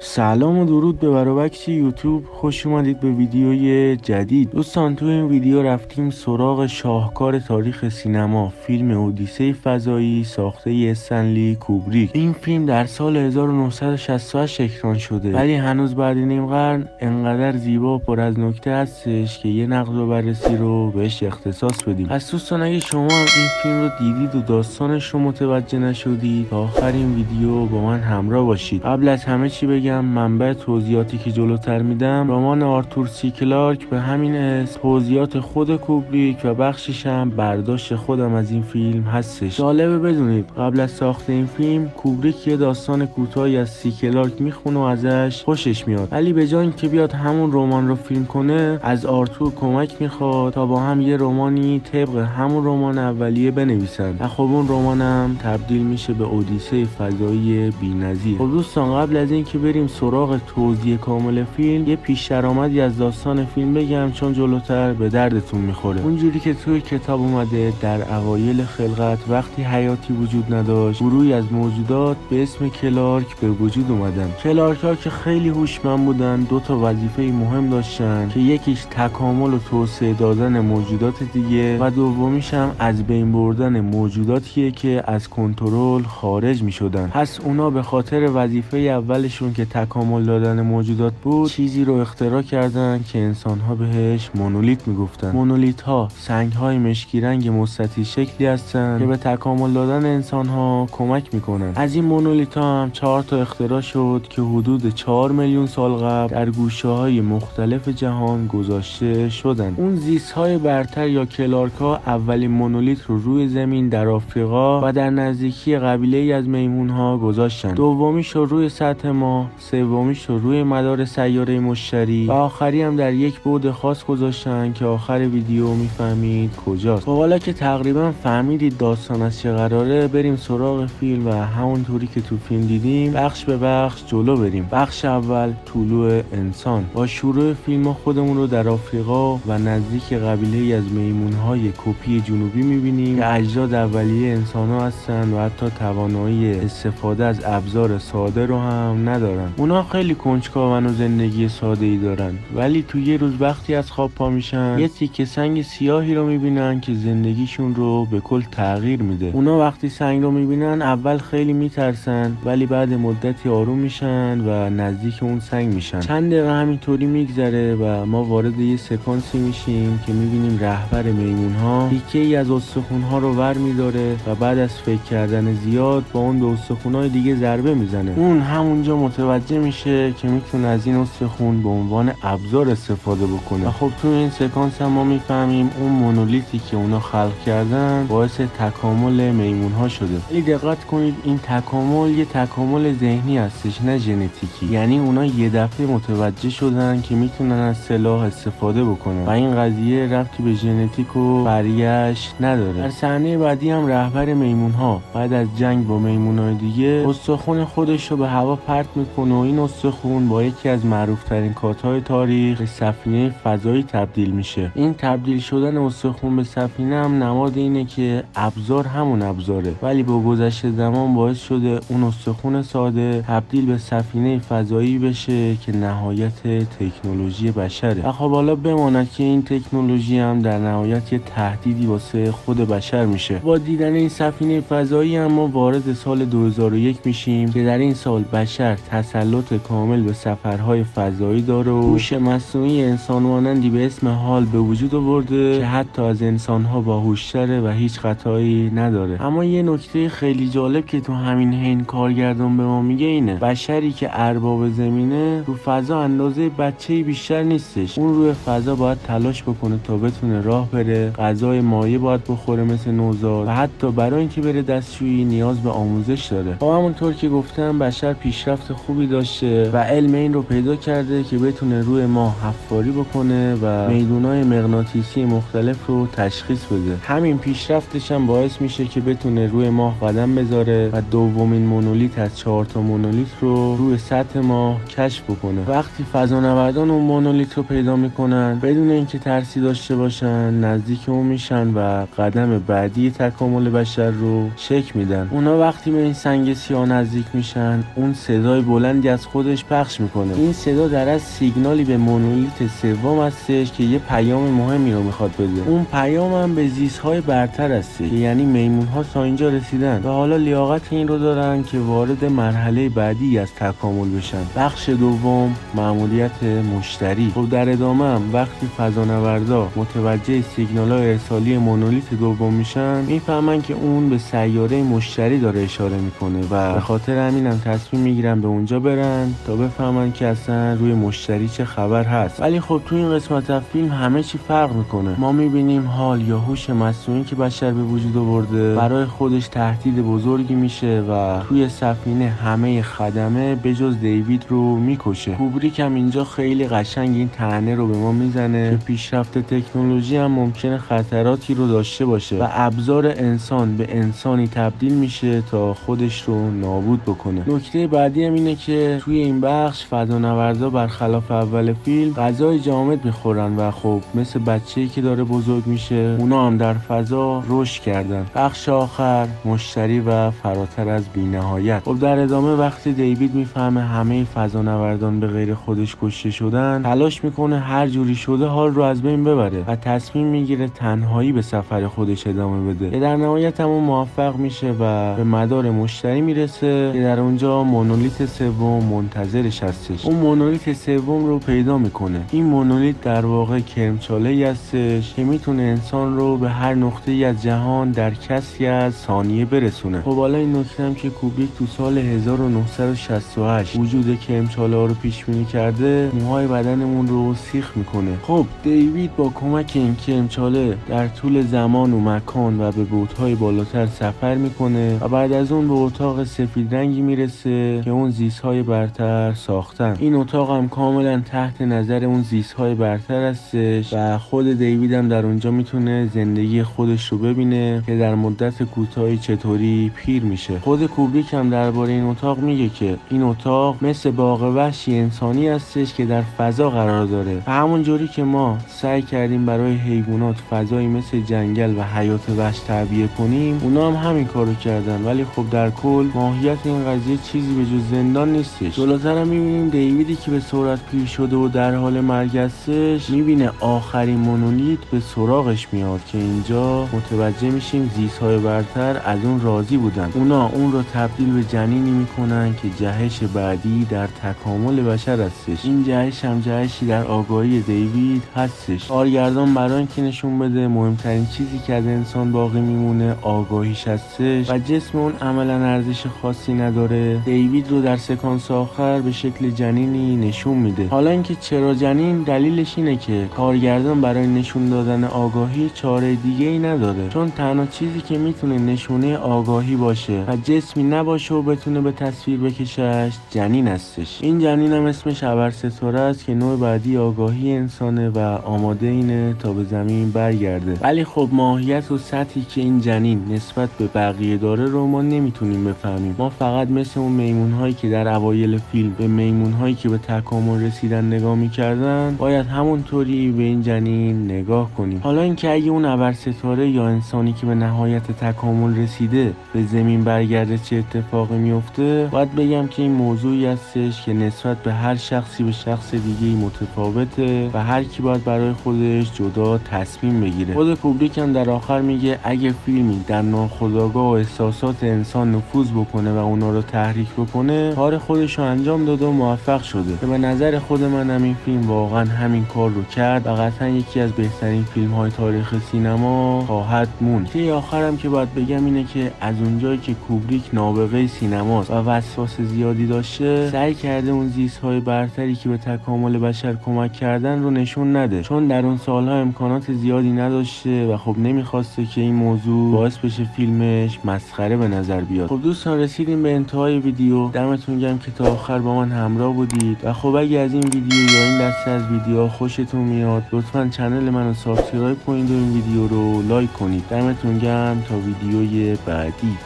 سلام و درود به برابکس یوتیوب، خوش اومدید به ویدیوی جدید. دوستان تو این ویدیو رفتیم سراغ شاهکار تاریخ سینما، فیلم اودیسه فضایی ساخته استنلی کوبریک. این فیلم در سال 1968 اکران شده، ولی هنوز بعد نیم قرن انقدر زیبا و پر از نکته هستش که یه نقد و بررسی رو بهش اختصاص بدیم. پس دوستان اگه شما هم این فیلم رو دیدید و داستانش رو متوجه نشدید، تا آخر این ویدیو با من همراه باشید. قبل از همه چی بگم منبع توضیحاتی که جلوتر میدم رمان آرتور سی کلارک به همین اسم، توضیحات خود کوبریک و بخشش هم برداشت خودم از این فیلم هستش. جالبه بدونید قبل از ساخت این فیلم کوبریک یه داستان کوتاهی از سی کلارک میخونه و ازش خوشش میاد، ولی به جای اینکه بیاد همون رمان رو فیلم کنه از آرتور کمک میخواد تا با هم یه رمانی طبق همون رمان اولیه بنویسن و خب اون رمانم تبدیل میشه به اودیسه فضایی بی‌نظیر. خب دوستان قبل از اینکه بریم سراغ توضیح کامل فیلم، یه پیش درآمدی از داستان فیلم بگم چون جلوتر به دردتون میخوره. اونجوری که توی کتاب اومده در اوایل خلقت وقتی حیاتی وجود نداشت، گروهی از موجودات به اسم کلارک به وجود اومدن. کلارک ها که خیلی هوشمند بودن دو تا وظیفه مهم داشتن که یکیش تکامل و توسعه دادن موجودات دیگه و دومیش هم از بین بردن موجوداتیه که از کنترل خارج میشدن. پس اونا به خاطر وظیفه اولشون که تکامل دادن موجودات بود چیزی رو اختراع کردن که انسان‌ها بهش مونولیت میگفتن. مونولیت ها سنگ‌های مشکی رنگ مستطیل شکلی هستن که به تکامل دادن انسان‌ها کمک میکنن. از این مونولیت ها هم 4 تا اختراع شد که حدود 4 میلیون سال قبل در گوشه‌های مختلف جهان گذاشته شدن. اون زیست‌های برتر یا کلارک‌ها اولین مونولیت رو روی زمین در آفریقا و در نزدیکی قبیله‌ای از میمون‌ها گذاشتن. دومیش رو روی سطح ماه، سومیش رو روی مدار سیاره مشتری و آخری هم در یک بعد خاص گذاشتن که آخر ویدیو میفهمید کجاست. خب حالا که تقریبا فهمیدید داستان از چه قراره، بریم سراغ فیلم و همونطوری که تو فیلم دیدیم بخش به بخش جلو بریم. بخش اول، طلوع انسان. با شروع فیلم خودمون رو در آفریقا و نزدیک قبیله‌ای از میمون‌های کپی جنوبی میبینیم که اجداد اولیه انسان‌ها هستن و حتی توانایی استفاده از ابزار ساده رو هم ندارن. اونا خیلی کنجکاون و زندگی ساده ای دارن، ولی تو یه روز وقتی از خواب پا میشن یه تیکه سنگ سیاهی رو میبینن که زندگیشون رو به کل تغییر میده. اونا وقتی سنگ رو میبینن اول خیلی میترسن، ولی بعد مدتی آروم میشن و نزدیک اون سنگ میشن. چند دقیقه همینطوری میگذره و ما وارد یه سکانسی میشیم که میبینیم رهبر میمون‌ها تیکه ای از استخون‌ها رو ور میداره و بعد از فکر کردن زیاد با اون دو استخون‌های دیگه ضربه میزنه. اون همونجا متوجه میشه که میتونه از این استخون به عنوان ابزار استفاده بکنه و خب تو این سکانس هم ما میفهمیم اون مونولیتی که اونا خلق کردن باعث تکامل میمون‌ها شده. ولی دقت کنید این تکامل یه تکامل ذهنی هستش نه ژنتیکی. یعنی اونا یه دفعه متوجه شدن که میتونن از سلاح استفاده بکنن و این قضیه ربطی به ژنتیک و برگشت نداره. در صحنه بعدی هم رهبر میمون‌ها بعد از جنگ با میمون‌های دیگه استخون خودش رو به هوا پرت میکنه و این استخون با یکی از معروفترین کات‌های تاریخ به سفینه فضایی تبدیل میشه. این تبدیل شدن استخون به سفینه هم نماد اینه که ابزار همون ابزاره، ولی با گذشت زمان باعث شده اون استخون ساده تبدیل به سفینه فضایی بشه که نهایت تکنولوژی بشره. و خب حالا بماند که این تکنولوژی هم در نهایت یه تهدیدی واسه خود بشر میشه. با دیدن این سفینه فضایی هم ما وارد سال 2001 میشیم که در این سال بشر تسلط کامل به سفرهای فضایی داره و هوش مصنوعی انسان مانندی به اسم هال به وجود آورده که حتی از انسانها باهوش‌تره و هیچ خطایی نداره. اما یه نکته خیلی جالب که تو همین حین کارگردان به ما میگه اینه بشری که ارباب زمینه رو فضا اندازه بچه‌ای بیشتر نیستش. اون روی فضا باید تلاش بکنه تا بتونه راه بره، غذای مایه باید بخوره مثل نوزاد و حتی برای اینکه بره دستشویی نیاز به آموزش داره. خب همونطور که گفتم بشر پیشرفت خوبی داشته و علم این رو پیدا کرده که بتونه روی ماه حفاری بکنه و میدونای مغناطیسی مختلف رو تشخیص بده. همین پیشرفتش هم باعث میشه که بتونه روی ماه قدم بذاره و دومین مونولیت از 4 تا مونولیت رو روی سطح ماه کشف بکنه. وقتی فضانوردان اون مونولیت رو پیدا میکنن بدون اینکه ترسی داشته باشن نزدیک اون میشن و قدم بعدی تکامل بشر رو شکل میدن. اونا وقتی به این سنگ سیاه نزدیک میشن اون صدای بلند بلندی از خودش پخش میکنه. این صدا در از سیگنالی به مونولیت سوم هستش که یه پیام مهمی رو میخواد بده. اون پیام هم به زیست‌های برتر هست، یعنی میمون‌ها تا اینجا رسیدن و حالا لیاقت این رو دارن که وارد مرحله بعدی از تکامل بشن. بخش دوم، مأموریت مشتری. خب در ادامه هم وقتی فضانوردا متوجه سیگنال‌های ارسالی مونولیت دوم میشن، میفهمن که اون به سیاره مشتری داره اشاره میکنه و به خاطر همینم تصمیم میگیرن به اونجا برن تا بفهمن که اصلا روی مشتری چه خبر هست. ولی خب تو این قسمت از فیلم همه چی فرق میکنه. ما میبینیم حال یا هوش مصنوعی که بشر به وجود آورده برای خودش تهدید بزرگی میشه و توی سفینه همه خدمه به جز دیوید رو میکشه. کوبریک هم اینجا خیلی قشنگ این طعنه رو به ما میزنه که پیشرفت تکنولوژی هم ممکنه خطراتی رو داشته باشه و ابزار انسان به انسانی تبدیل میشه تا خودش رو نابود بکنه. نکته بعدی هم اینه که توی این بخش فضانوردا برخلاف اول فیلم غذای جامد میخورن و خب مثل بچه‌ای که داره بزرگ میشه اونا هم در فضا رشد کردن. بخش آخر، مشتری و فراتر از بی‌نهایت. خب در ادامه وقتی دیوید میفهمه همه فضانوردان به غیر خودش کشته شدن، تلاش میکنه هر جوری شده حال رو از بین ببره و تصمیم میگیره تنهایی به سفر خودش ادامه بده که در نهایت هم موفق میشه و به مدار مشتری میرسه که در اونجا مونولیت سوم منتظرش هستش. اون مونولیت سوم رو پیدا میکنه. این مونولیت در واقع کرمچاله‌ای هستش که میتونه انسان رو به هر نقطه‌ای از جهان در کسری از ثانیه برسونه. خب حالا این نکته هم که کوبریک تو سال 1968 وجود کرمچاله‌ها رو پیش بینی کرده، موهای بدنمون رو سیخ میکنه. خب دیوید با کمک این کرمچاله در طول زمان و مکان و به بُعدهای بالاتر سفر میکنه و بعد از اون به اتاق سفید رنگی میرسه که اون زیست‌های برتر ساختن. این اتاق هم کاملا تحت نظر اون زیست‌های برتر هستش و خود دیوید هم در اونجا میتونه زندگی خودش رو ببینه که در مدت کوتاهی چطوری پیر میشه. خود کوبریک هم درباره این اتاق میگه که این اتاق مثل باغ وحشی انسانی هستش که در فضا قرار داره و همون جوری که ما سعی کردیم برای حیوانات فضایی مثل جنگل و حیات وحش تعبیه کنیم، اونا هم همین کارو کردن. ولی خب در کل ماهیت این قضیه چیزی به جز زندان نیستش. جلوتر هم میبینیم دیویدی که به سرعت پیر شده و در حال مرگ هستش، میبینه آخرین مونولیت به سراغش میاد که اینجا متوجه میشیم زیست‌های برتر از اون راضی بودن. اونا اون رو تبدیل به جنینی میکنن که جهش بعدی در تکامل بشر هستش. این جهش هم جهشی در آگاهی دیوید هستش. کارگردان برای اینکه نشون بده مهمترین چیزی که از انسان باقی میمونه آگاهیش هستش و جسم اون عملا ارزش خاصی نداره، دیوید رو در سکانس آخر به شکل جنینی نشون میده. حالا اینکه چرا جنین، دلیلش اینه که کارگردان برای نشون دادن آگاهی چاره دیگه ای نداره، چون تنها چیزی که میتونه نشونه آگاهی باشه و جسمی نباشه و بتونه به تصویر بکشش جنین هستش. این جنین هم اسمش ابرستاره است که نوع بعدی آگاهی انسانه و آماده اینه تا به زمین برگرده. ولی خب ماهیت و سطحی که این جنین نسبت به بقیه داره رو ما نمیتونیم بفهمیم. ما فقط مثل اون میمون‌هایی که در اوایل فیلم به میمون‌هایی که به تکامل رسیدن نگاه می‌کردن، باید همونطوری به این جنین نگاه کنیم. حالا اینکه اگه اون ابرستاره یا انسانی که به نهایت تکامل رسیده به زمین برگرده چه اتفاقی میفته، باید بگم که این موضوعی هستش که نسبت به هر شخصی به شخص دیگه‌ای متفاوته و هر کی باید برای خودش جدا تصمیم بگیره. خود کوبریک هم در آخر میگه اگه فیلمی در ناخودآگاه و احساسات انسان نفوذ بکنه و اونا رو تحریک بکنه، کار خودش رو انجام داده و موفق شده. که به نظر خود من هم این فیلم واقعا همین کار رو کرد و قطعا یکی از بهترین فیلم‌های تاریخ سینما خواهد موند. که آخرم که باید بگم اینه که از اونجایی که کوبریک نابغه سینماست و وسواس زیادی داشته، سعی کرده اون زیست‌های برتری که به تکامل بشر کمک کردن رو نشون نده، چون در اون سالها امکانات زیادی نداشته و خب نمیخواسته که این موضوع باعث بشه فیلمش مسخره به نظر بیاد. خب دوستان رسیدیم به انتهای ویدیو. دمتون گرم که تا آخر با من همراه بودید و خب اگه از این ویدیو یا این دسته از ویدیوها خوشتون میاد، لطفاً کانال منو سابسکرایب کنید و این ویدیو رو لایک کنید. دمتون گرم تا ویدیوی بعدی.